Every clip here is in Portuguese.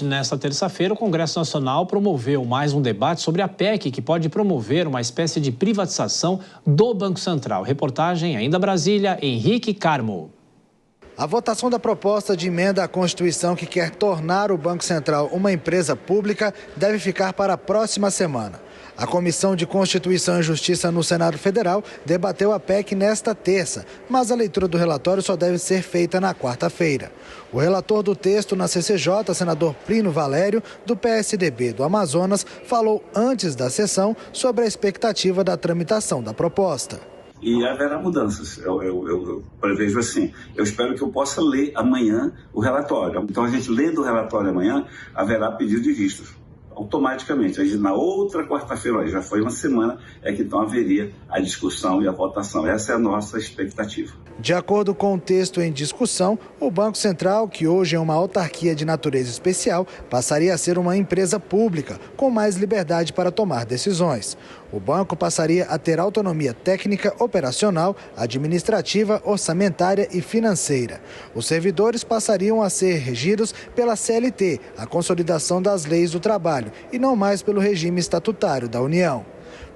Nesta terça-feira, o Congresso Nacional promoveu mais um debate sobre a PEC, que pode promover uma espécie de privatização do Banco Central. Reportagem ainda Brasília, Henrique Carmo. A votação da proposta de emenda à Constituição que quer tornar o Banco Central uma empresa pública deve ficar para a próxima semana. A Comissão de Constituição e Justiça no Senado Federal debateu a PEC nesta terça, mas a leitura do relatório só deve ser feita na quarta-feira. O relator do texto na CCJ, senador Plínio Valério, do PSDB do Amazonas, falou antes da sessão sobre a expectativa da tramitação da proposta. E haverá mudanças, eu prevejo assim. Eu espero que eu possa ler amanhã o relatório. Então, a gente lendo o relatório amanhã, haverá pedido de vistos, automaticamente. A gente, na outra quarta-feira, já foi uma semana, é que então haveria a discussão e a votação. Essa é a nossa expectativa. De acordo com o texto em discussão, o Banco Central, que hoje é uma autarquia de natureza especial, passaria a ser uma empresa pública, com mais liberdade para tomar decisões. O banco passaria a ter autonomia técnica, operacional, administrativa, orçamentária e financeira. Os servidores passariam a ser regidos pela CLT, a Consolidação das Leis do Trabalho, e não mais pelo regime estatutário da União.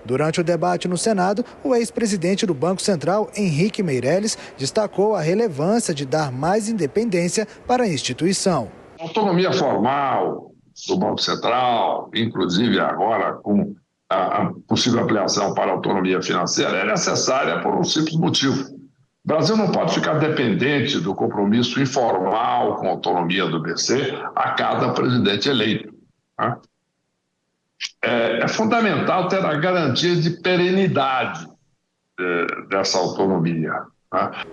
Durante o debate no Senado, o ex-presidente do Banco Central, Henrique Meirelles, destacou a relevância de dar mais independência para a instituição. A autonomia formal do Banco Central, inclusive agora com a possível ampliação para a autonomia financeira, é necessária por um simples motivo. O Brasil não pode ficar dependente do compromisso informal com a autonomia do BC a cada presidente eleito, né? É fundamental ter a garantia de perenidade dessa autonomia.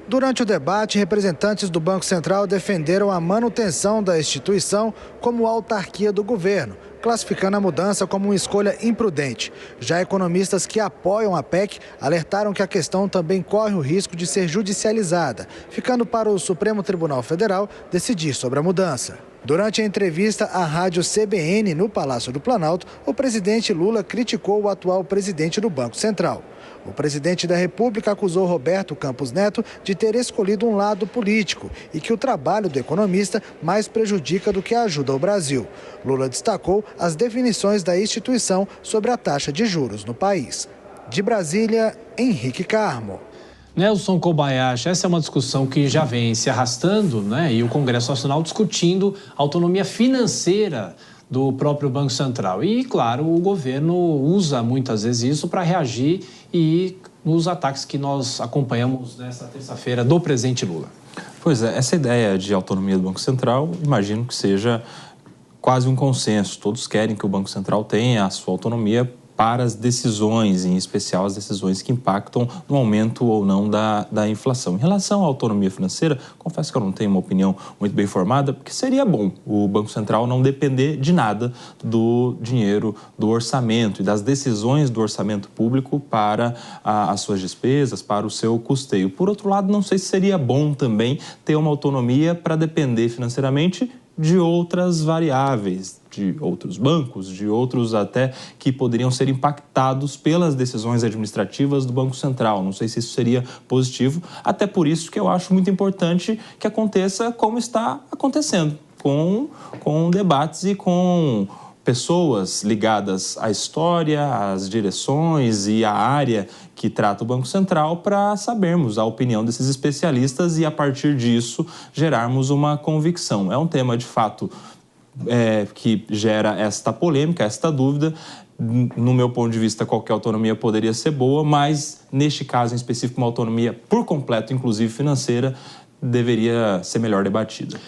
Durante o debate, representantes do Banco Central defenderam a manutenção da instituição como autarquia do governo, classificando a mudança como uma escolha imprudente. Já economistas que apoiam a PEC alertaram que a questão também corre o risco de ser judicializada, ficando para o Supremo Tribunal Federal decidir sobre a mudança. Durante a entrevista à rádio CBN no Palácio do Planalto, o presidente Lula criticou o atual presidente do Banco Central. O presidente da República acusou Roberto Campos Neto de ter escolhido um lado político e que o trabalho do economista mais prejudica do que ajuda o Brasil. Lula destacou as definições da instituição sobre a taxa de juros no país. De Brasília, Henrique Carmo. Nelson Kobayashi, essa é uma discussão que já vem se arrastando, né? E o Congresso Nacional discutindo a autonomia financeira do próprio Banco Central. E, claro, o governo usa muitas vezes isso para reagir e nos ataques que nós acompanhamos nesta terça-feira do presidente Lula. Pois é, essa ideia de autonomia do Banco Central, imagino que seja quase um consenso. Todos querem que o Banco Central tenha a sua autonomia para as decisões, em especial as decisões que impactam no aumento ou não da inflação. Em relação à autonomia financeira, confesso que eu não tenho uma opinião muito bem formada, porque seria bom o Banco Central não depender de nada do dinheiro, do orçamento e das decisões do orçamento público para as suas despesas, para o seu custeio. Por outro lado, não sei se seria bom também ter uma autonomia para depender financeiramente de outras variáveis, de outros bancos, de outros até que poderiam ser impactados pelas decisões administrativas do Banco Central. Não sei se isso seria positivo, até por isso que eu acho muito importante que aconteça como está acontecendo, com debates e com pessoas ligadas à história, às direções e à área que trata o Banco Central para sabermos a opinião desses especialistas e, a partir disso, gerarmos uma convicção. É um tema, de fato, que gera esta polêmica, esta dúvida. No meu ponto de vista, qualquer autonomia poderia ser boa, mas, neste caso em específico, uma autonomia por completo, inclusive financeira, deveria ser melhor debatida.